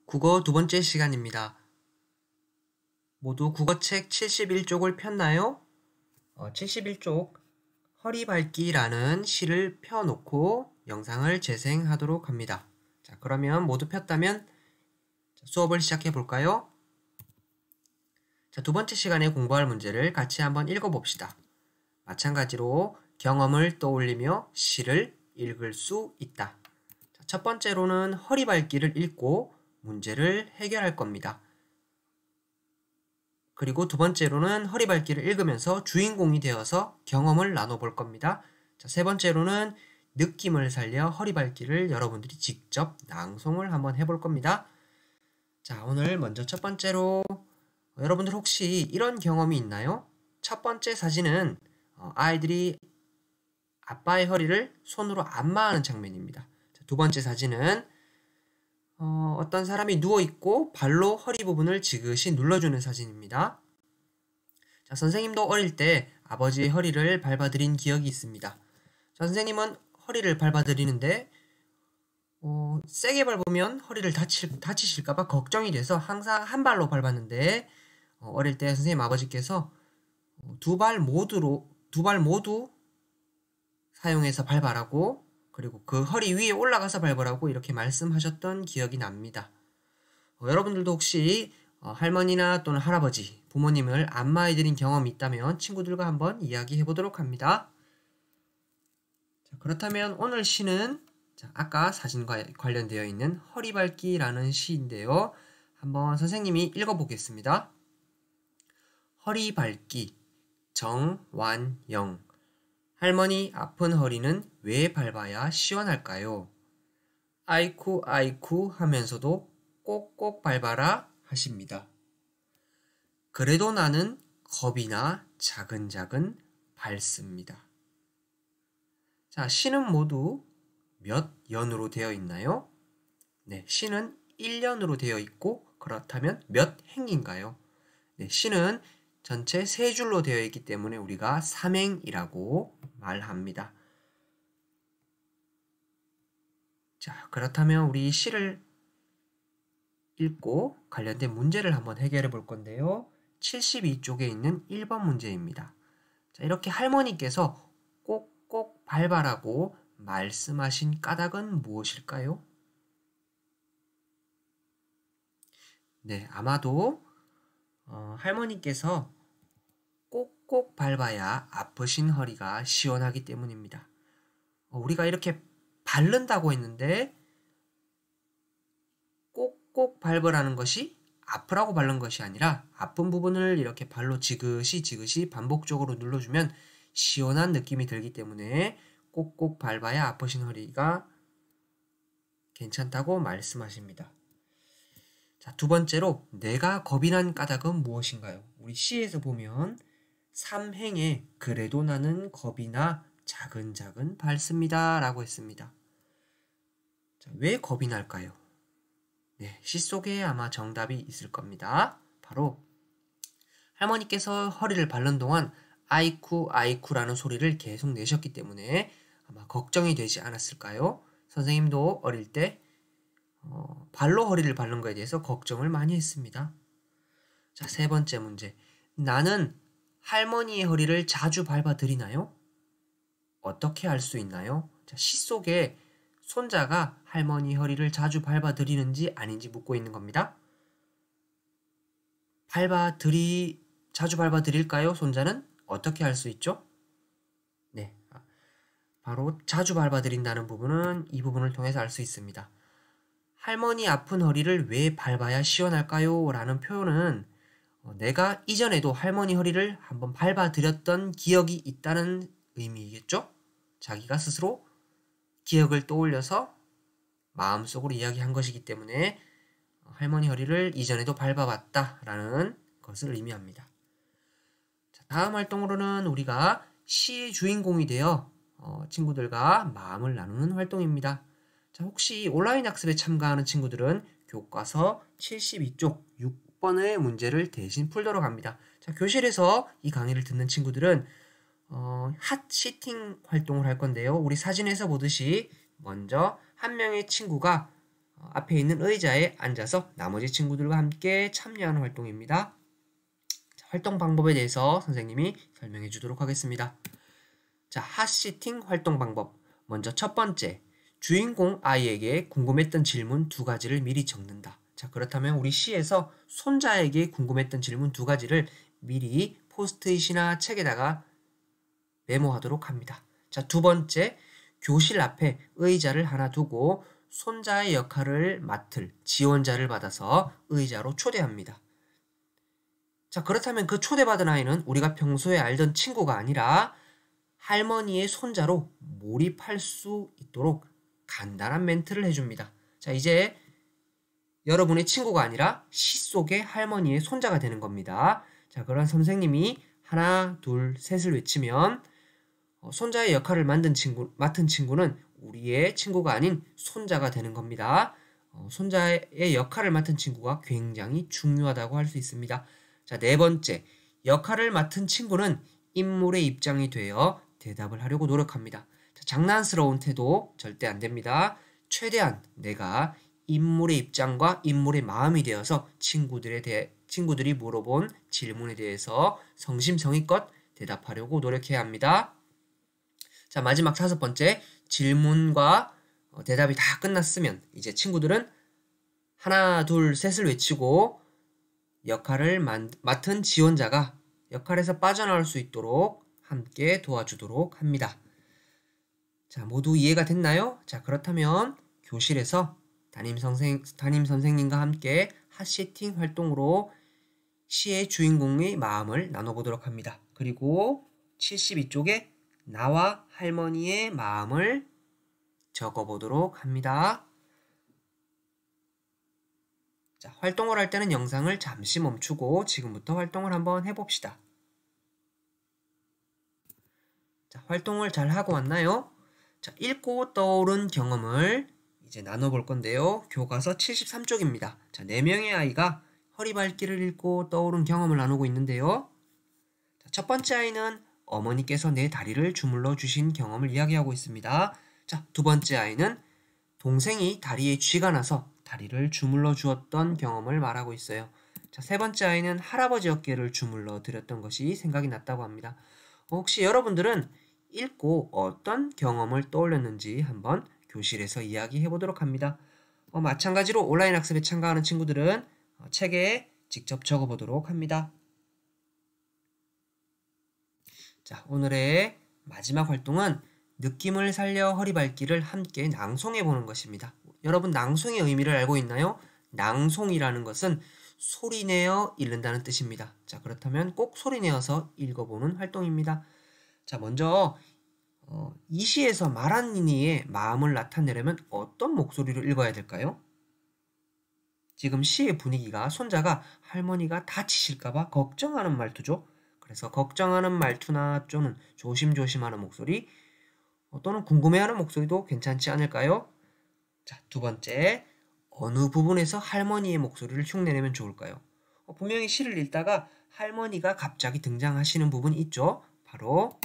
국어 두 번째 시간입니다. 모두 국어책 71쪽을 폈나요? 71쪽 허리 밟기라는 시를 펴놓고 영상을 재생하도록 합니다. 자, 그러면 모두 폈다면 수업을 시작해 볼까요? 자, 두 번째 시간에 공부할 문제를 같이 한번 읽어봅시다. 마찬가지로 경험을 떠올리며 시를 읽을 수 있다. 자, 첫 번째로는 허리 밟기를 읽고 문제를 해결할 겁니다. 그리고 두 번째로는 허리 밟기를 읽으면서 주인공이 되어서 경험을 나눠볼 겁니다. 자, 세 번째로는 느낌을 살려 허리 밟기를 여러분들이 직접 낭송을 한번 해볼 겁니다. 자, 오늘 먼저 첫 번째로 여러분들 혹시 이런 경험이 있나요? 첫 번째 사진은 아이들이 아빠의 허리를 손으로 안마하는 장면입니다. 자, 두 번째 사진은 어떤 사람이 누워있고 발로 허리 부분을 지그시 눌러주는 사진입니다. 자, 선생님도 어릴 때 아버지의 허리를 밟아드린 기억이 있습니다. 자, 선생님은 허리를 밟아드리는데 세게 밟으면 허리를 다치실까봐 걱정이 돼서 항상 한 발로 밟았는데 어릴 때 선생님 아버지께서 두 발 모두 사용해서 밟아라고, 그리고 그 허리 위에 올라가서 밟으라고 이렇게 말씀하셨던 기억이 납니다. 여러분들도 혹시 할머니나 또는 할아버지, 부모님을 안마해드린 경험이 있다면 친구들과 한번 이야기해 보도록 합니다. 자, 그렇다면 오늘 시는 아까 사진과 관련되어 있는 허리 밟기라는 시인데요. 한번 선생님이 읽어보겠습니다. 허리 밟기, 정완영. 할머니 아픈 허리는 왜 밟아야 시원할까요? 아이쿠 아이쿠 하면서도 꼭꼭 밟아라 하십니다. 그래도 나는 겁이나 자근자근 밟습니다. 자, 시는 모두 몇 연으로 되어 있나요? 네, 시는 1년으로 되어 있고 그렇다면 몇 행인가요? 네, 시는 전체 3줄로 되어 있기 때문에 우리가 삼행이라고 말합니다. 자, 그렇다면 우리 시를 읽고 관련된 문제를 한번 해결해 볼 건데요. 72쪽에 있는 1번 문제입니다. 자, 이렇게 할머니께서 꼭꼭 밟아라고 말씀하신 까닭은 무엇일까요? 네, 아마도 할머니께서 꼭꼭 밟아야 아프신 허리가 시원하기 때문입니다. 우리가 이렇게 밟는다고 했는데 꼭꼭 밟으라는 것이 아프라고 밟는 것이 아니라 아픈 부분을 이렇게 발로 지그시 반복적으로 눌러주면 시원한 느낌이 들기 때문에 꼭꼭 밟아야 아프신 허리가 괜찮다고 말씀하십니다. 자, 두 번째로 내가 겁이 난 까닭은 무엇인가요? 우리 시에서 보면 삼행에 그래도 나는 겁이 나 자근자근 밟습니다 라고 했습니다. 자, 왜 겁이 날까요? 네, 시 속에 아마 정답이 있을 겁니다. 바로 할머니께서 허리를 밟는 동안 아이쿠 아이쿠라는 소리를 계속 내셨기 때문에 아마 걱정이 되지 않았을까요? 선생님도 어릴 때 발로 허리를 밟는 것에 대해서 걱정을 많이 했습니다. 자, 세 번째 문제. 나는 할머니의 허리를 자주 밟아드리나요? 어떻게 알 수 있나요? 자, 시 속에 손자가 할머니 허리를 자주 밟아드리는지 아닌지 묻고 있는 겁니다. 자주 밟아드릴까요? 손자는 어떻게 알 수 있죠? 네, 바로 자주 밟아드린다는 부분은 이 부분을 통해서 알 수 있습니다. 할머니 아픈 허리를 왜 밟아야 시원할까요? 라는 표현은 내가 이전에도 할머니 허리를 한번 밟아드렸던 기억이 있다는 의미이겠죠? 자기가 스스로 기억을 떠올려서 마음속으로 이야기한 것이기 때문에 할머니 허리를 이전에도 밟아봤다라는 것을 의미합니다. 자, 다음 활동으로는 우리가 시의 주인공이 되어 친구들과 마음을 나누는 활동입니다. 자, 혹시 온라인 학습에 참가하는 친구들은 교과서 72쪽 6번의 문제를 대신 풀도록 합니다. 자, 교실에서 이 강의를 듣는 친구들은 핫시팅 활동을 할 건데요. 우리 사진에서 보듯이 먼저 한 명의 친구가 앞에 있는 의자에 앉아서 나머지 친구들과 함께 참여하는 활동입니다. 자, 활동 방법에 대해서 선생님이 설명해 주도록 하겠습니다. 자, 핫시팅 활동 방법. 먼저 첫 번째, 주인공 아이에게 궁금했던 질문 2가지를 미리 적는다. 자, 그렇다면 우리 시에서 손자에게 궁금했던 질문 2가지를 미리 포스트잇이나 책에다가 메모하도록 합니다. 자, 두 번째, 교실 앞에 의자를 하나 두고 손자의 역할을 맡을 지원자를 받아서 의자로 초대합니다. 자, 그렇다면 그 초대받은 아이는 우리가 평소에 알던 친구가 아니라 할머니의 손자로 몰입할 수 있도록 간단한 멘트를 해줍니다. 자, 이제 여러분의 친구가 아니라 시 속의 할머니의 손자가 되는 겁니다. 자, 그런 선생님이 하나, 둘, 셋을 외치면 손자의 역할을 맡은 친구는 우리의 친구가 아닌 손자가 되는 겁니다. 손자의 역할을 맡은 친구가 굉장히 중요하다고 할 수 있습니다. 자, 네 번째, 역할을 맡은 친구는 인물의 입장이 되어 대답을 하려고 노력합니다. 자, 장난스러운 태도 절대 안 됩니다. 최대한 내가 인물의 입장과 인물의 마음이 되어서 친구들이 물어본 질문에 대해서 성심성의껏 대답하려고 노력해야 합니다. 자, 마지막 5번째, 질문과 대답이 다 끝났으면 이제 친구들은 하나, 둘, 셋을 외치고 역할을 맡은 지원자가 역할에서 빠져나올 수 있도록 함께 도와주도록 합니다. 자, 모두 이해가 됐나요? 자, 그렇다면 교실에서 담임 선생님과 함께 핫시팅 활동으로 시의 주인공의 마음을 나눠보도록 합니다. 그리고 72쪽에 나와 할머니의 마음을 적어보도록 합니다. 자, 활동을 할 때는 영상을 잠시 멈추고 지금부터 활동을 한번 해봅시다. 자, 활동을 잘 하고 왔나요? 자, 읽고 떠오른 경험을 이제 나눠볼 건데요. 교과서 73쪽입니다. 자, 4명의 아이가 허리발길을 읽고 떠오른 경험을 나누고 있는데요. 자, 첫 번째 아이는 어머니께서 내 다리를 주물러 주신 경험을 이야기하고 있습니다. 자, 두 번째 아이는 동생이 다리에 쥐가 나서 다리를 주물러 주었던 경험을 말하고 있어요. 자, 세 번째 아이는 할아버지 어깨를 주물러 드렸던 것이 생각이 났다고 합니다. 혹시 여러분들은 읽고 어떤 경험을 떠올렸는지 한번 교실에서 이야기해 보도록 합니다. 마찬가지로 온라인 학습에 참가하는 친구들은 책에 직접 적어보도록 합니다. 자, 오늘의 마지막 활동은 느낌을 살려 허리발길을 함께 낭송해 보는 것입니다. 여러분, 낭송의 의미를 알고 있나요? 낭송이라는 것은 소리내어 읽는다는 뜻입니다. 자, 그렇다면 꼭 소리내어서 읽어보는 활동입니다. 자, 먼저 이 시에서 말하는 이의 마음을 나타내려면 어떤 목소리로 읽어야 될까요? 지금 시의 분위기가 손자가 할머니가 다치실까봐 걱정하는 말투죠. 그래서 걱정하는 말투나 또는 조심조심하는 목소리 또는 궁금해하는 목소리도 괜찮지 않을까요? 자, 두 번째, 어느 부분에서 할머니의 목소리를 흉내내면 좋을까요? 분명히 시를 읽다가 할머니가 갑자기 등장하시는 부분이 있죠. 바로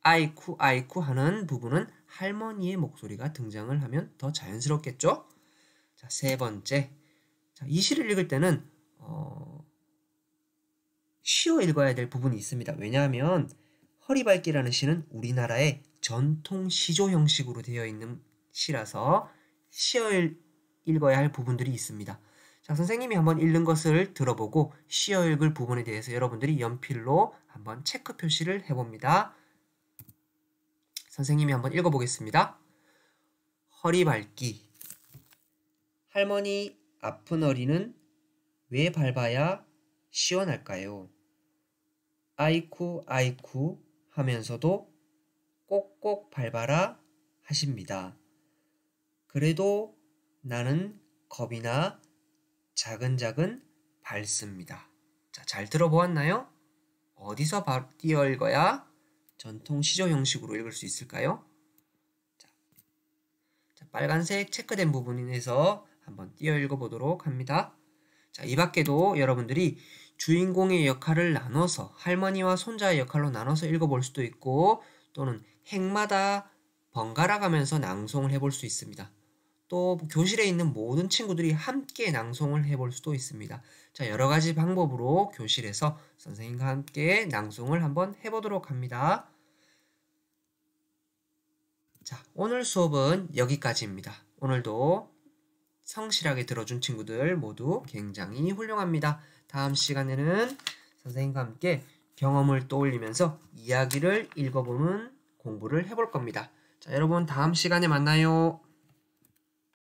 아이쿠 아이쿠 하는 부분은 할머니의 목소리가 등장을 하면 더 자연스럽겠죠? 자, 세 번째, 자, 이 시를 읽을 때는 쉬어 읽어야 될 부분이 있습니다. 왜냐하면 허리발기라는 시는 우리나라의 전통 시조 형식으로 되어 있는 시라서 쉬어 읽어야 할 부분들이 있습니다. 자, 선생님이 한번 읽는 것을 들어보고 쉬어 읽을 부분에 대해서 여러분들이 연필로 한번 체크 표시를 해봅니다. 선생님이 한번 읽어보겠습니다. 허리발기. 할머니 아픈 허리는 왜 밟아야 시원할까요? 아이쿠 아이쿠 하면서도 꼭꼭 밟아라 하십니다. 그래도 나는 겁이나 자근자근 밟습니다. 자, 잘 들어보았나요? 어디서 띄어 읽어야 전통 시조 형식으로 읽을 수 있을까요? 자, 빨간색 체크된 부분에서 한번 띄어 읽어보도록 합니다. 자, 이 밖에도 여러분들이 주인공의 역할을 나눠서 할머니와 손자의 역할로 나눠서 읽어볼 수도 있고 또는 행마다 번갈아 가면서 낭송을 해볼 수 있습니다. 또 교실에 있는 모든 친구들이 함께 낭송을 해볼 수도 있습니다. 자, 여러 가지 방법으로 교실에서 선생님과 함께 낭송을 한번 해보도록 합니다. 자, 오늘 수업은 여기까지입니다. 오늘도 성실하게 들어준 친구들 모두 굉장히 훌륭합니다. 다음 시간에는 선생님과 함께 경험을 떠올리면서 이야기를 읽어보는 공부를 해볼 겁니다. 자, 여러분 다음 시간에 만나요.